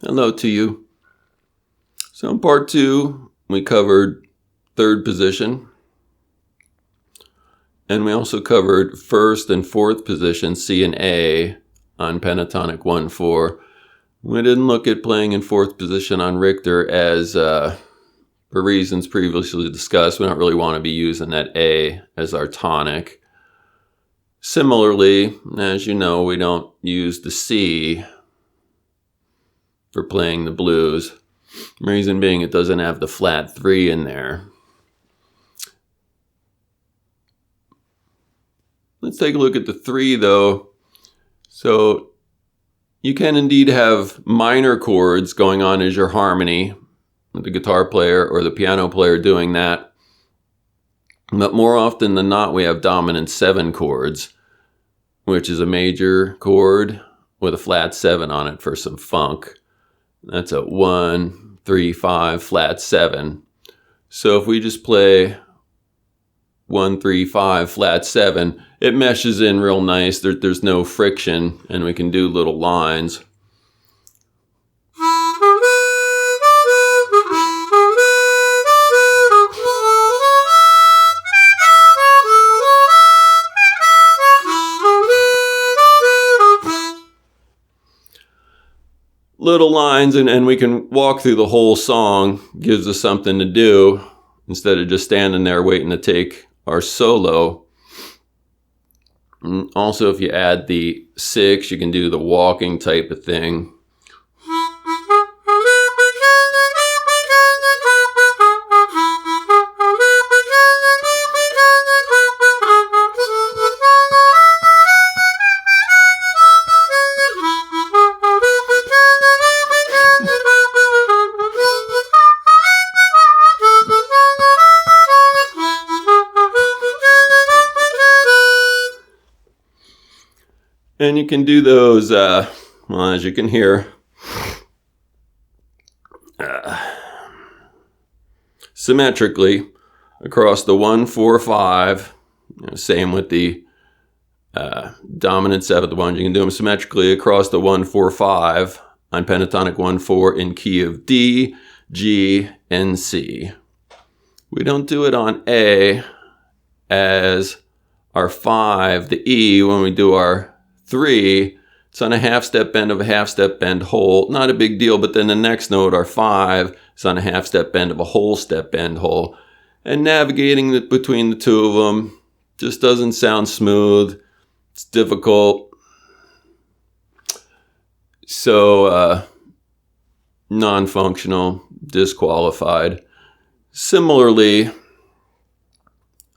Hello to you. So in part 2, we covered third position. And we also covered first and fourth position, C and A, on Pentatonic I-IV. We didn't look at playing in fourth position on Richter as, for reasons previously discussed, we don't really want to be using that A as our tonic. Similarly, as you know, we don't use the C for playing the blues. Reason being it doesn't have the flat 3 in there. Let's take a look at the 3 though. So you can indeed have minor chords going on as your harmony, with the guitar player or the piano player doing that. But more often than not, we have dominant 7 chords, which is a major chord with a flat 7 on it for some funk. That's a 1, 3, 5, flat 7. So if we just play 1, 3, 5, flat 7, it meshes in real nice. There's no friction, and we can do little lines. Little lines, and we can walk through the whole song. Gives us something to do instead of just standing there waiting to take our solo. And also, if you add the 6, you can do the walking type of thing. And you can do those, well, as you can hear, symmetrically across the 1, 4, 5. Same with the dominant 7th ones. You can do them symmetrically across the 1, 4, 5 on Pentatonic I-IV in key of D, G, and C. We don't do it on A as our 5, the E, when we do our 3, it's on a half step bend of a half step bend whole. Not a big deal, but then the next note, our 5, is on a half step bend of a whole step bend whole. And navigating between the two of them just doesn't sound smooth. It's difficult. So, non-functional, disqualified. Similarly,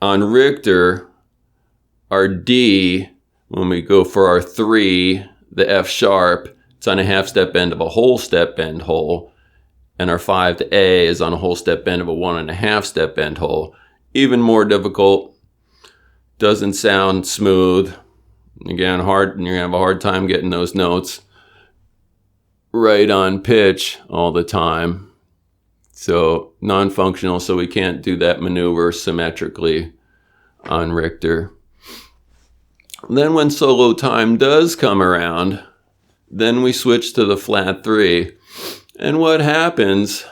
on Richter, our D, when we go for our 3, the F sharp, it's on a half step bend of a whole step bend whole. And our 5 to A is on a whole step bend of a 1.5 step bend whole. Even more difficult. Doesn't sound smooth. Again, hard, and you're going to have a hard time getting those notes right on pitch all the time. So non-functional, so we can't do that maneuver symmetrically on Richter. Then when solo time does come around, then we switch to the flat 3. And what happens,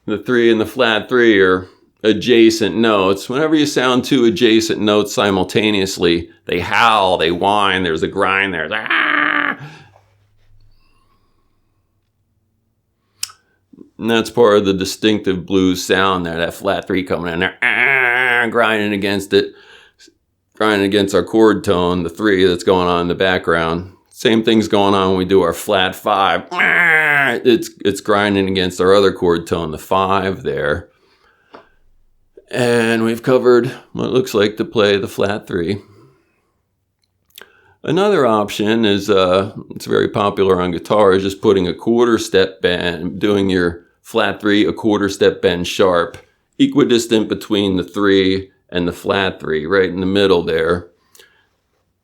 the 3 and the flat 3 are adjacent notes. Whenever you sound 2 adjacent notes simultaneously, they howl, they whine, there's a grind, there's ah! And that's part of the distinctive blues sound there, that flat 3 coming in there, grinding against it. Grinding against our chord tone, the 3 that's going on in the background. Same thing's going on when we do our flat 5. It's grinding against our other chord tone, the 5 there. And we've covered what it looks like to play the flat 3. Another option is, it's very popular on guitar, is just putting a quarter step bend, doing your flat 3, a quarter step bend sharp, equidistant between the 3 and the flat 3, right in the middle there.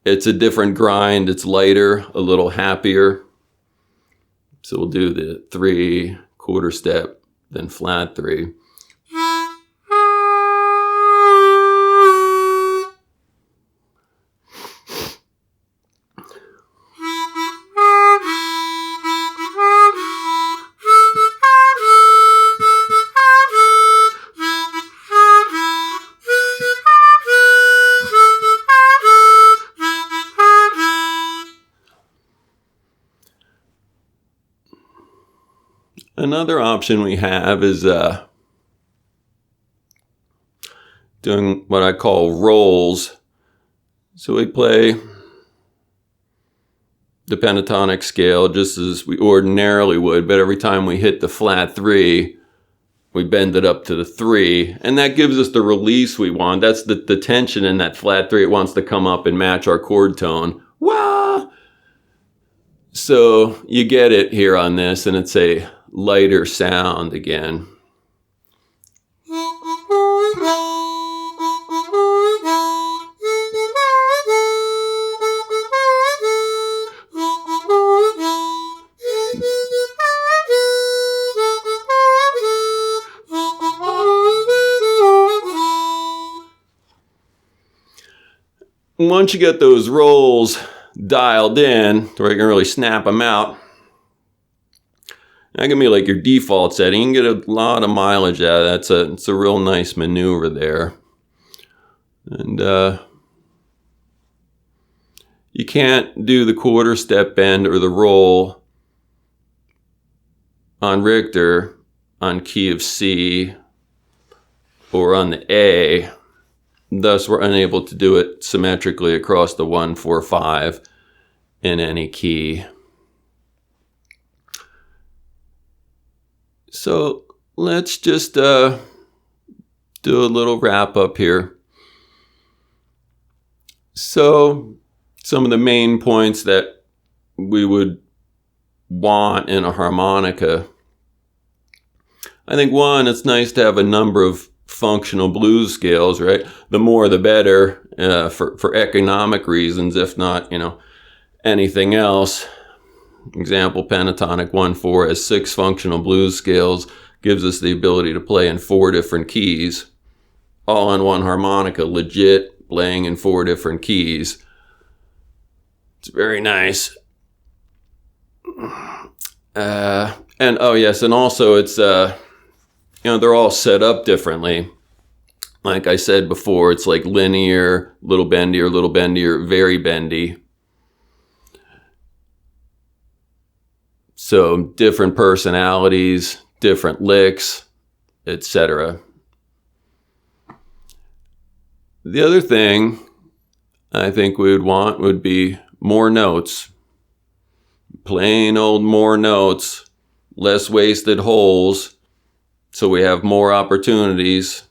It's a different grind. It's lighter, a little happier. So we'll do the 3, quarter step, then flat 3. Another option we have is doing what I call rolls. So we play the pentatonic scale just as we ordinarily would, but every time we hit the flat 3, we bend it up to the 3, and that gives us the release we want. That's the tension in that flat 3. It wants to come up and match our chord tone. Wah! So you get it here on this, and it's a lighter sound again. Once you get those rolls dialed in to where you can really snap them out, that can be like your default setting. You can get a lot of mileage out of that. It's a real nice maneuver there. And you can't do the quarter step bend or the roll on Richter on key of C or on the A. Thus, we're unable to do it symmetrically across the 1, 4, 5 in any key. So let's just do a little wrap up here. So some of the main points that we would want in a harmonica. I think one, it's nice to have a number of functional blues scales, right? The more the better for economic reasons, if not, anything else. Example, Pentatonic I-IV has 6 functional blues scales, gives us the ability to play in 4 different keys, all on one harmonica, legit playing in 4 different keys. It's very nice. And oh yes, and also it's they're all set up differently. Like I said before, it's like linear, little bendier, very bendy. So different personalities, different licks, etc. The other thing I think we would want would be more notes. Plain old more notes, less wasted holes. So we have more opportunities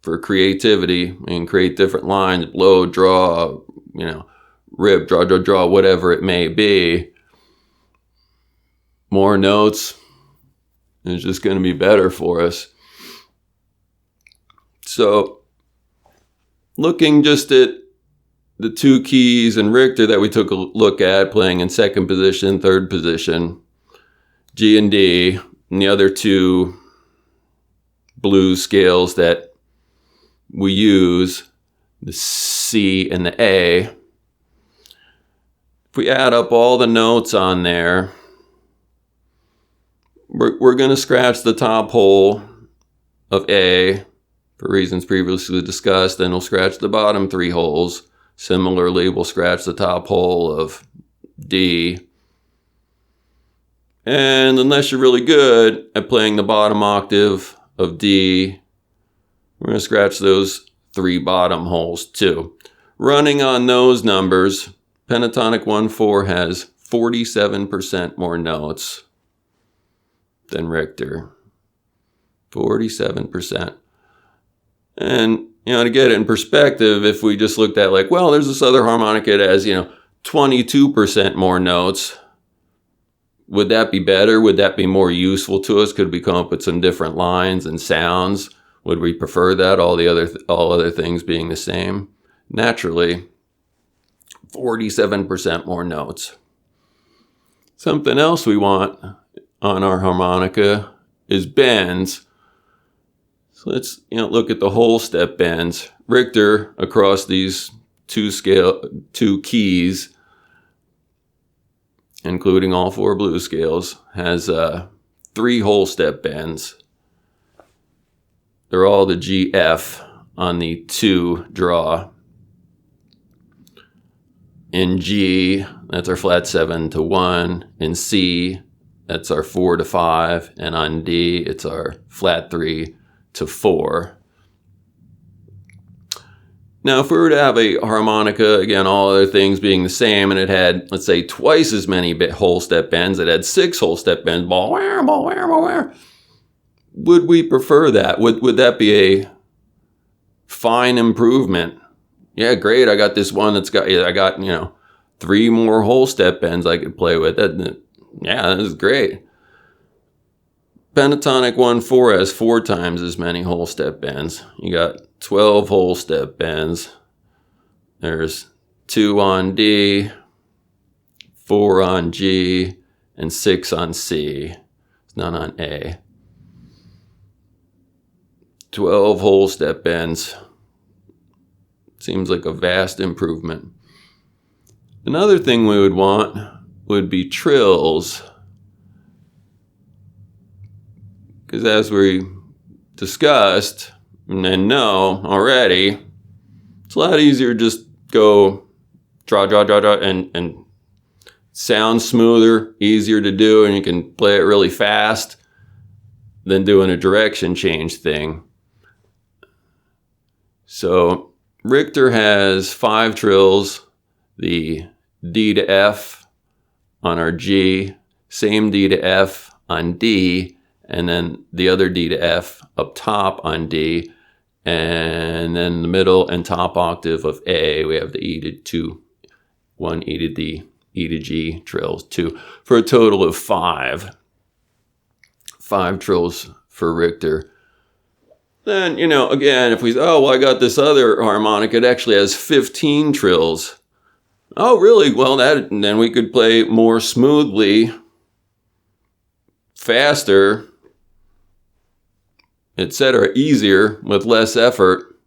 for creativity and create different lines, blow, draw, rip, draw, whatever it may be. More notes is just going to be better for us. So looking just at the 2 keys in Richter that we took a look at, playing in 2nd position, 3rd position, G and D, and the other 2 blues scales that we use, the C and the A. If we add up all the notes on there, we're going to scratch the top hole of A for reasons previously discussed, and we'll scratch the bottom 3 holes. Similarly, we'll scratch the top hole of D. And unless you're really good at playing the bottom octave of D, we're going to scratch those 3 bottom holes too. Running on those numbers, Pentatonic I-IV has 47% more notes than Richter. 47%. And, to get it in perspective, if we just looked at there's this other harmonica that has, 22% more notes. Would that be better? Would that be more useful to us? Could we come up with some different lines and sounds? Would we prefer that, all other things being the same? Naturally, 47% more notes. Something else we want on our harmonica is bends. So let's look at the whole step bends. Richter, across these 2 keys, including all 4 blues scales, has 3 whole step bends. They're all the G, F on the 2 draw. In G, that's our flat 7 to 1. In C, that's our 4 to 5, and on D, it's our flat 3 to 4. Now, if we were to have a harmonica, again, all other things being the same, and it had, let's say, twice as many whole step bends, it had 6 whole step bends, would we prefer that? Would that be a fine improvement? Yeah, great, I got this one that's got, I got, 3 more whole step bends I could play with. Yeah, that is great. Pentatonic I-IV has 4 times as many whole step bends. You got 12 whole step bends. There's 2 on D, 4 on G, and 6 on C. It's none on A. 12 whole step bends. Seems like a vast improvement. Another thing we would want would be trills. Because as we discussed and know already, it's a lot easier to just go draw, and sound smoother, easier to do, and you can play it really fast than doing a direction change thing. So Richter has 5 trills, the D to F on our G, same D to F on D, and then the other D to F up top on D, and then in the middle and top octave of A, we have the E to 2, 1 E to D, E to G trills, 2, for a total of 5. 5 trills for Richter. Then, again, if we, I got this other harmonica, it actually has 15 trills. Oh, really? Well, then we could play more smoothly, faster, etc., easier, with less effort.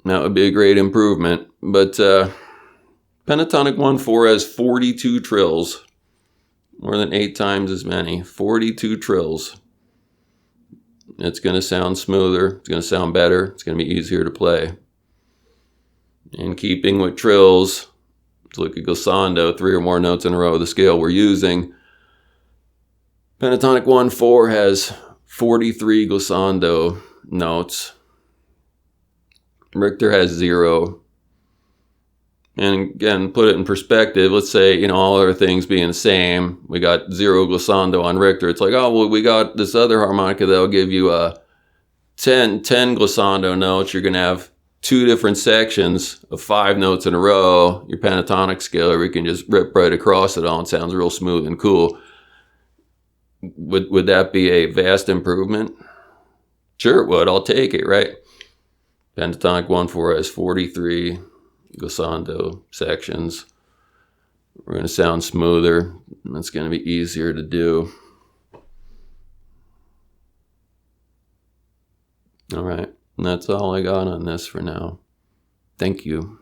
That would be a great improvement. But Pentatonic I-IV has 42 trills, more than 8 times as many. 42 trills. It's going to sound smoother. It's going to sound better. It's going to be easier to play. In keeping with trills, let's look at glissando, 3 or more notes in a row, the scale we're using. Pentatonic I-IV has 43 glissando notes. Richter has 0. And again, put it in perspective. Let's say, all other things being the same, we got 0 glissando on Richter. It's like, we got this other harmonica that'll give you 10 glissando notes. You're going to have 2 different sections of 5 notes in a row. Your pentatonic scale, or we can just rip right across it all. It sounds real smooth and cool. Would that be a vast improvement? Sure it would. I'll take it, right? Pentatonic I-IV has 43 glissando sections. We're going to sound smoother. It's going to be easier to do. All right. And that's all I got on this for now. Thank you.